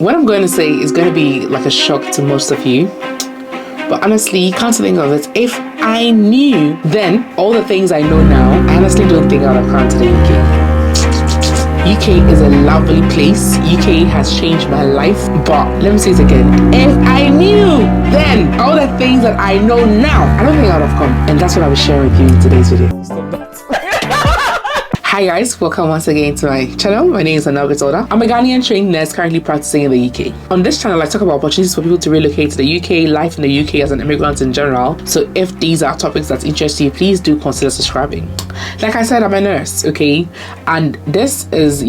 What I'm going to say is going to be like a shock to most of you. But honestly, come to think of it, if I knew then all the things I know now, I honestly don't think I would have come to the UK. UK is a lovely place. UK has changed my life. But let me say it again. If I knew then all the things that I know now, I don't think I would have come. And that's what I'll be sharing with you in today's video. Stop that. Hi guys, welcome once again to my channel. My name is Anabit Oda. I'm a Ghanaian trained nurse currently practicing in the UK. On this channel, I talk about opportunities for people to relocate to the UK, life in the UK as an immigrant in general. So if these are topics that interest you, please do consider subscribing. Like I said, I'm a nurse, okay? And this is,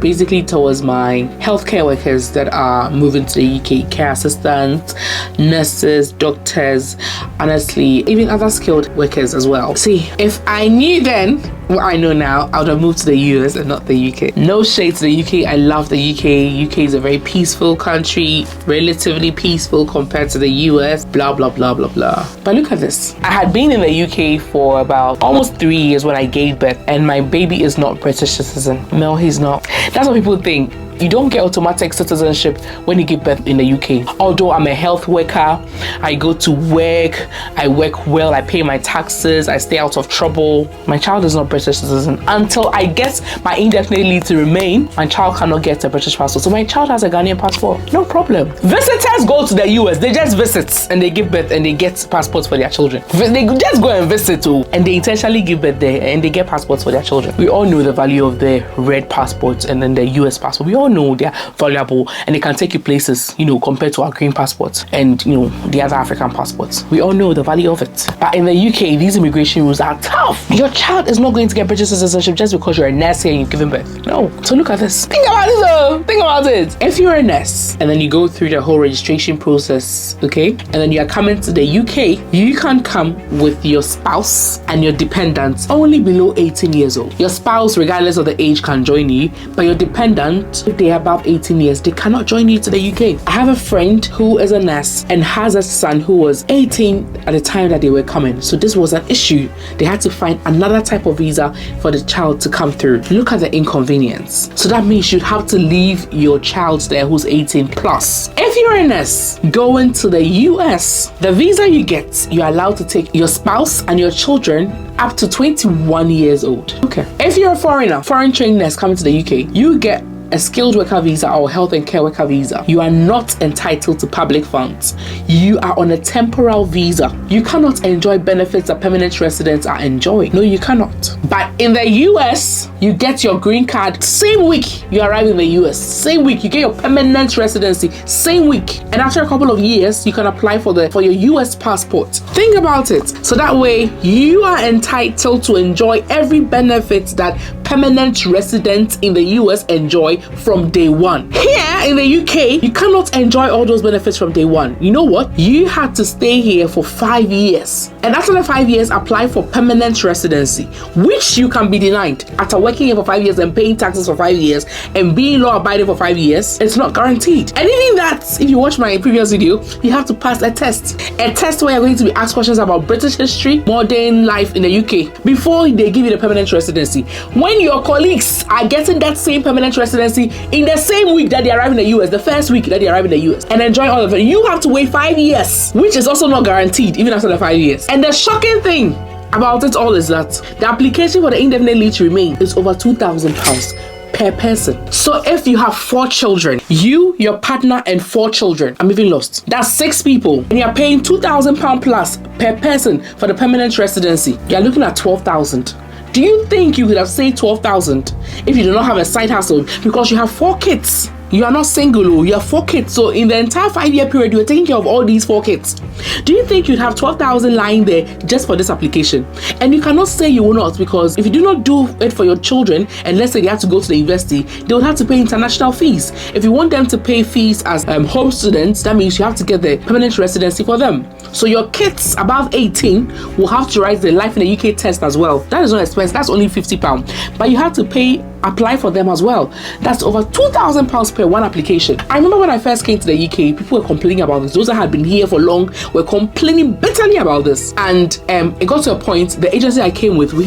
basically towards my healthcare workers that are moving to the UK, care assistants, nurses, doctors, honestly, even other skilled workers as well. See, if I knew then what I know now, I would have moved to the US and not the UK. No shade to the UK. I love the UK. UK is a very peaceful country, relatively peaceful compared to the US, blah, blah, blah, blah, blah. But look at this. I had been in the UK for about almost 3 years when I gave birth, and my baby is not British citizen. No, he's not. That's what people think. You don't get automatic citizenship when you give birth in the UK. Although I'm a health worker, I go to work, I work well, I pay my taxes, I stay out of trouble. My child is not British citizen. Until I get my indefinite leave to remain, my child cannot get a British passport. So my child has a Ghanaian passport. No problem. Visitors go to the US, they just visit and they give birth and they get passports for their children. They just go and visit too, and they intentionally give birth there and they get passports for their children. We all know the value of the red passports and then the US passport. We all know they're valuable and they can take you places, compared to our green passports and, the other African passports. We all know the value of it. But in the UK, these immigration rules are tough. Your child is not going to get British citizenship just because you're a nurse here and you've given birth. No. So look at this. Think about it though. Think about it. If you're a nurse and then you go through the whole registration process, okay, and then you're coming to the UK, you can come with your spouse and your dependents only below 18 years old. Your spouse, regardless of the age, can join you, but your dependent, if they are above 18 years, they cannot join you to the UK. I have a friend who is a nurse and has a son who was 18 at the time that they were coming. So this was an issue. They had to find another type of visa for the child to come through. Look at the inconvenience. So that means you'd have to leave your child there who's 18 plus. If you're a nurse going to the US, the visa you get, you're allowed to take your spouse and your children up to 21 years old. Okay. If you're a foreigner, foreign trained nurse coming to the UK, you get a skilled worker visa or health and care worker visa. You are not entitled to public funds. You are on a temporal visa. You cannot enjoy benefits that permanent residents are enjoying. No, you cannot. But in the US, you get your green card same week you arrive in the US. Same week you get your permanent residency. Same week. And after a couple of years, you can apply for your US passport. Think about it. So that way you are entitled to enjoy every benefit that permanent residents in the US enjoy from day one. Here in the UK, you cannot enjoy all those benefits from day one. You know what? You had to stay here for 5 years. And after the 5 years, apply for permanent residency, which you can be denied. After working here for 5 years and paying taxes for 5 years and being law-abiding for 5 years, it's not guaranteed. And even that, if you watch my previous video, you have to pass a test. A test where you're going to be asked questions about British history, modern life in the UK, before they give you the permanent residency. When your colleagues are getting that same permanent residency in the same week that they arrive in the US, the first week that they arrive in the US, and enjoy all of it, you have to wait 5 years, which is also not guaranteed even after the 5 years. And the shocking thing about it all is that the application for the indefinite leave to remain is over £2,000 per person. So if you have 4 children, you, your partner, and 4 children, I'm even lost. That's 6 people, and you're paying £2,000 plus per person for the permanent residency. You're looking at 12,000. Do you think you could have saved 12,000 if you do not have a side hustle because you have 4 kids? You are not single, you have 4 kids. So in the entire 5-year period, you are taking care of all these 4 kids. Do you think you'd have 12,000 lying there just for this application? And you cannot say you will not, because if you do not do it for your children, and let's say they have to go to the university, they will have to pay international fees. If you want them to pay fees as home students, that means you have to get the permanent residency for them. So your kids above 18 will have to write the Life in the UK test as well. That is not expensive. That's only £50, but you have to apply for them as well. That's over £2,000 per one application. I remember when I first came to the UK, people were complaining about this. Those that had been here for long were complaining bitterly about this. And it got to a point, the agency I came with, they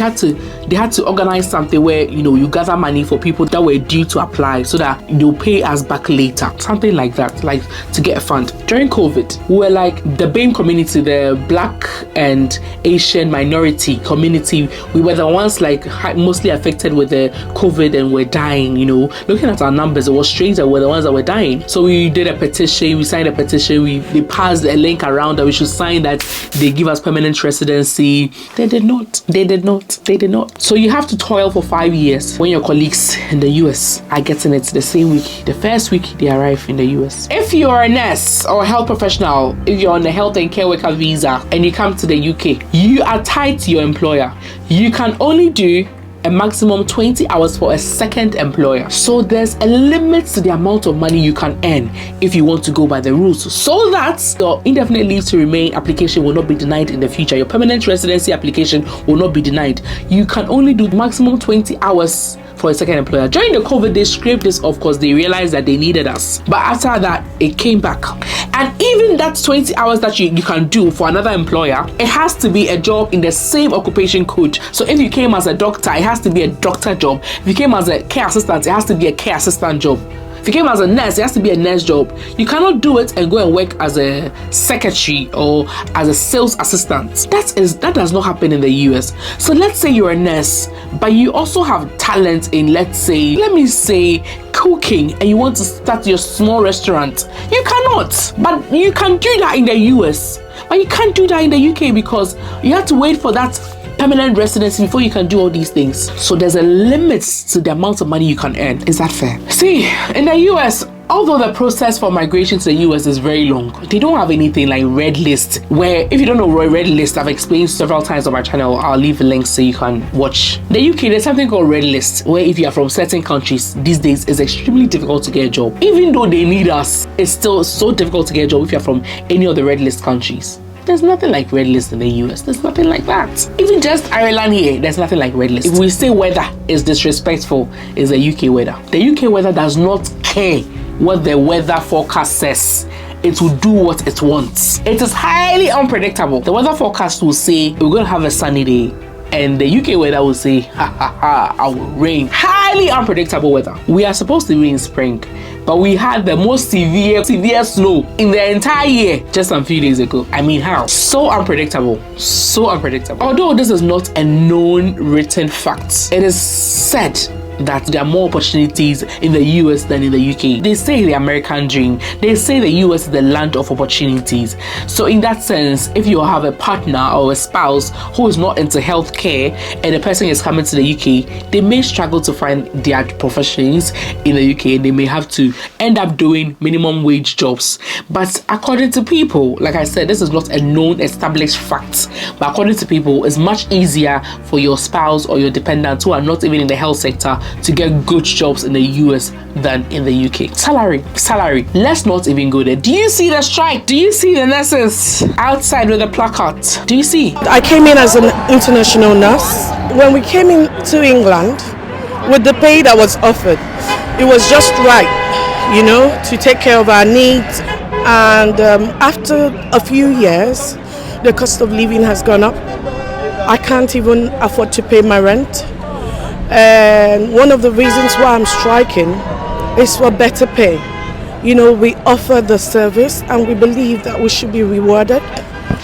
had to organize something where, you gather money for people that were due to apply so that they'll pay us back later. Something like that, like to get a fund. During COVID, we were like the BAME community, the Black and Asian minority community. We were the ones like mostly affected with the COVID and we're dying, Looking at our numbers, it was strange that we're the ones that were dying. So we did a petition, we signed a petition, they passed a link around that we should sign that they give us permanent residency. They did not. So you have to toil for 5 years when your colleagues in the US are getting it the same week. The first week they arrive in the US. If you're a nurse or a health professional, if you're on a health and care worker visa and you come to the UK, you are tied to your employer. You can only do a maximum 20 hours for a second employer. So there's a limit to the amount of money you can earn if you want to go by the rules, so that the indefinite leave to remain application will not be denied in the future. Your permanent residency application will not be denied. You can only do maximum 20 hours for a second employer. During the COVID, they scraped this off because they realized that they needed us. But after that, it came back. And even that 20 hours that you can do for another employer, it has to be a job in the same occupation code. So if you came as a doctor, it has to be a doctor job. If you came as a care assistant, it has to be a care assistant job. If you came as a nurse, it has to be a nurse job. You cannot do it and go and work as a secretary or as a sales assistant. That does not happen in the US. So let's say you're a nurse, but you also have talent in, let me say, cooking, and you want to start your small restaurant. You cannot, but you can do that in the US. But you can't do that in the UK because you have to wait for that permanent residency before you can do all these things. So there's a limit to the amount of money you can earn. Is that fair? See, in the US, although the process for migration to the US is very long, they don't have anything like Red List, where if you don't know Red List, I've explained several times on my channel. I'll leave a link so you can watch. The UK, there's something called Red List, where if you are from certain countries, these days it's extremely difficult to get a job. Even though they need us, it's still so difficult to get a job if you're from any of the Red List countries. There's nothing like Red List in the US. There's nothing like that. Even just Ireland here, there's nothing like Red List. If we say weather is disrespectful, it's the UK weather. The UK weather does not care what the weather forecast says. It will do what it wants. It is highly unpredictable. The weather forecast will say we're going to have a sunny day, and the UK weather will say, I will rain. Highly unpredictable weather. We are supposed to be in spring, but we had the most severe snow in the entire year just a few days ago. I mean, how? So unpredictable. So unpredictable. Although this is not a known written fact, it is said that there are more opportunities in the US than in the UK. They say the American dream. They say the US is the land of opportunities. So in that sense, if you have a partner or a spouse who is not into healthcare and the person is coming to the UK, they may struggle to find their professions in the UK. They may have to end up doing minimum wage jobs. But according to people, like I said, this is not a known established fact, but according to people, it's much easier for your spouse or your dependents who are not even in the health sector to get good jobs in the US than in the UK. Salary. Let's not even go there. Do you see the strike? Do you see the nurses outside with the placard? Do you see? I came in as an international nurse. When we came into England, with the pay that was offered, it was just right, to take care of our needs. And after a few years, the cost of living has gone up. I can't even afford to pay my rent. And one of the reasons why I'm striking is for better pay. We offer the service and we believe that we should be rewarded.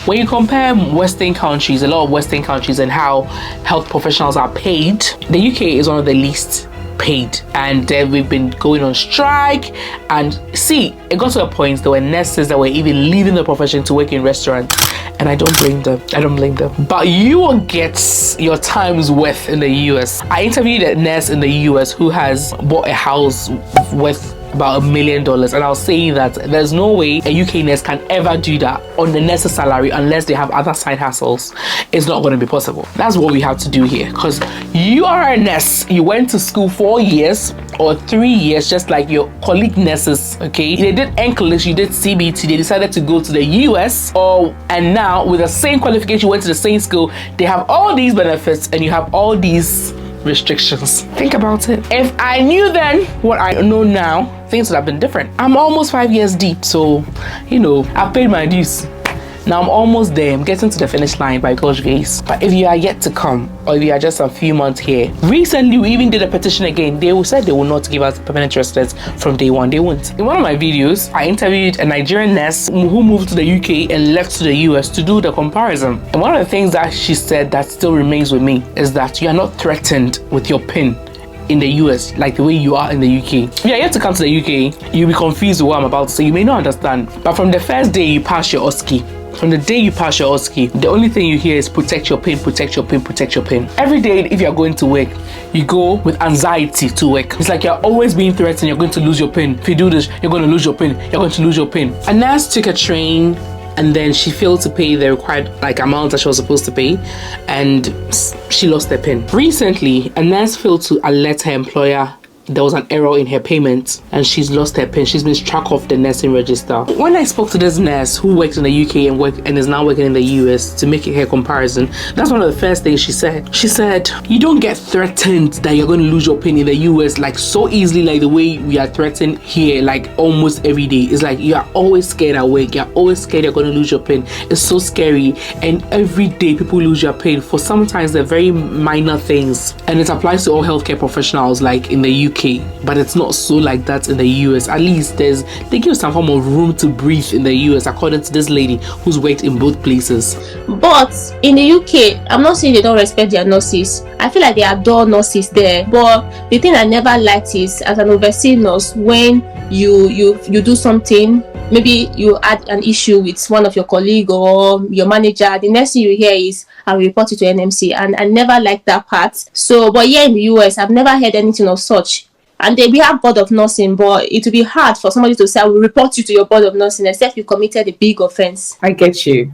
When you compare Western countries, a lot of Western countries, and how health professionals are paid, the UK is one of the least paid, and we've been going on strike. And see, it got to a point there were nurses that were even leaving the profession to work in restaurants, and I don't blame them. But you will get your time's worth in the US. I interviewed a nurse in the US who has bought a house worth about $1 million, and I was saying that there's no way a UK nurse can ever do that on the nurse's salary unless they have other side hustles. It's not going to be possible. That's what we have to do here, because you are a nurse. You went to school 4 years or 3 years, just like your colleague nurses. Okay, they did English, you did CBT, they decided to go to the US, and now with the same qualification, went to the same school. They have all these benefits and you have all these restrictions. Think about it. If I knew then what I know now, things would have been different. I'm almost 5 years deep, so you know, I've paid my dues. Now I'm almost there. I'm getting to the finish line by God's grace. But if you are yet to come, or if you are just a few months here, recently we even did a petition again. They said they will not give us permanent residence from day one. They won't. In one of my videos, I interviewed a Nigerian nurse who moved to the UK and left to the US to do the comparison. And one of the things that she said that still remains with me is that you are not threatened with your PIN in the US like the way you are in the UK. If you are yet to come to the UK, you'll be confused with what I'm about to say. You may not understand. But from the first day you pass your OSCE, from the day you pass your OSCE, the only thing you hear is protect your PIN, protect your PIN, protect your PIN. Every day, if you're going to work, you go with anxiety to work. It's like you're always being threatened, you're going to lose your PIN. If you do this, you're going to lose your PIN. You're going to lose your PIN. A nurse took a train and then she failed to pay the required amount that she was supposed to pay, and she lost her PIN. Recently, a nurse failed to alert her employer there was an error in her payment and she's lost her PIN. She's been struck off the nursing register. When I spoke to this nurse who works in the UK and is now working in the US to make her comparison, that's one of the first things she said. She said, you don't get threatened that you're going to lose your PIN in the US like so easily like the way we are threatened here, like almost every day. It's like you are always scared at work. You're always scared you're going to lose your PIN. It's so scary, and every day people lose your PIN for sometimes they're very minor things, and it applies to all healthcare professionals like in the UK. But it's not so like that in the US. At least they give some form of room to breathe in the US, according to this lady who's worked in both places. But in the UK, I'm not saying they don't respect their nurses. I feel like they adore nurses there. But the thing I never liked is, as an overseas nurse, when you do something, maybe you had an issue with one of your colleague or your manager, the next thing you hear is, I'll report it to NMC, and I never liked that part. So, but here in the US, I've never heard anything of such. And we have board of nursing, but it will be hard for somebody to say, I will report you to your board of nursing, except you committed a big offense. I get you.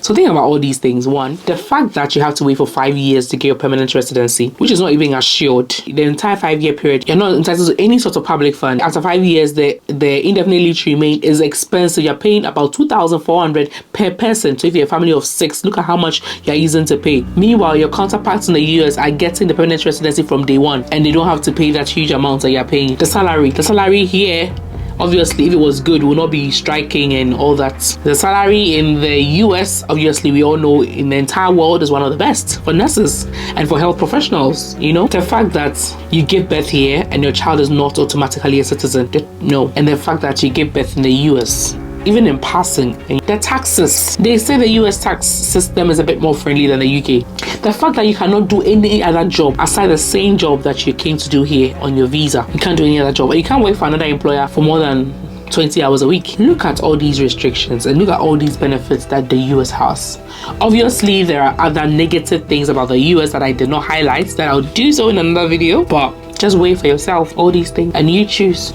So think about all these things. One, the fact that you have to wait for 5 years to get your permanent residency, which is not even assured. The entire 5-year period, you're not entitled to any sort of public fund. After 5 years, the indefinite leave to remain is expensive. You're paying about $2,400 per person. So if you're a family of 6, look at how much you're using to pay. Meanwhile, your counterparts in the US are getting the permanent residency from day one, and they don't have to pay that huge amount that you're paying. The salary here, obviously, if it was good, will not be striking and all that. The salary in the US, obviously, we all know in the entire world is one of the best for nurses and for health professionals. You know, the fact that you give birth here and your child is not automatically a citizen, no. And the fact that you give birth in the US, even in passing, the taxes, they say the US tax system is a bit more friendly than the UK. The fact that you cannot do any other job aside the same job that you came to do here on your visa, you can't do any other job, and you can't work for another employer for more than 20 hours a week. Look at all these restrictions and look at all these benefits that the US has. Obviously, there are other negative things about the US that I did not highlight, that I'll do so in another video, but just wait for yourself, all these things, and you choose.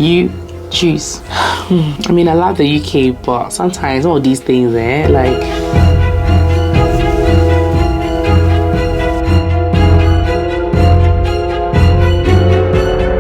I mean, I love the UK, but sometimes all these things, like